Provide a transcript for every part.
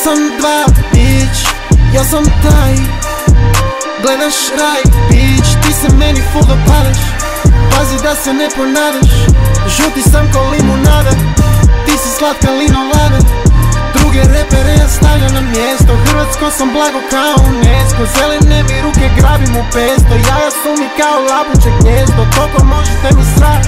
Nisam dva, bitch, ja sam taj. Gledaš raj, bitch, ti se meni full dopadaš. Pazi da se ne ponadaš, žuti sam ko limunada. Ti si slatka linolada. Druge repere ja stavljam na mjesto. Hrvatsko sam blago kao UNESCO. Zelene mi ruke grabim u pesto. Jaja su mi kao labuće gnjezdo. Koliko možete mi srat,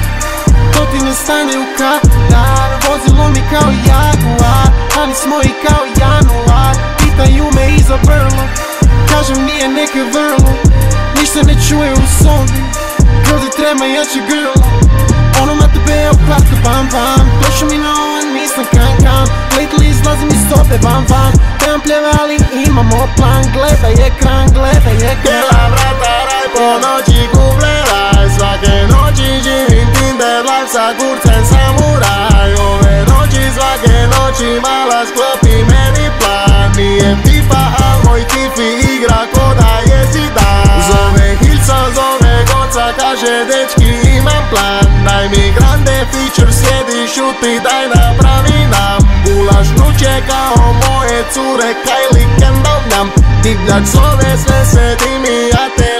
to ti ne stane u kadar. Vozilo mi kao Jaguar, ali smo i kao januar. Pitaju me i za vrlo, kažem nije neke vrlo. Ništa ne čuje u sobi, girl ti treba jače grlo. Ono na tebe je ukratko bam bam. Došao mi na ovan, nisam kan. Lately izlazim iz sobe bam bam. Trebam pljeve ali imamo plan. Gledaj ekran, gledaj ekran. Bijela vrata, raj po noći, Google raj. Svake noći živim Tinder life sa kurcem samuraj. Ove noći, svake noći mala sklopi meni plan. Nije tipa, a moj tifi igra ko da je Zidane. Zove Hilca, zove Goca, kaže dečki imam plan. Daj mi grande feature, sjedi, šuti, daj napravi nam. Gulaš vruće kao moje cure, Kylie Kendall nam. Divljač zove, sve se dimi, a te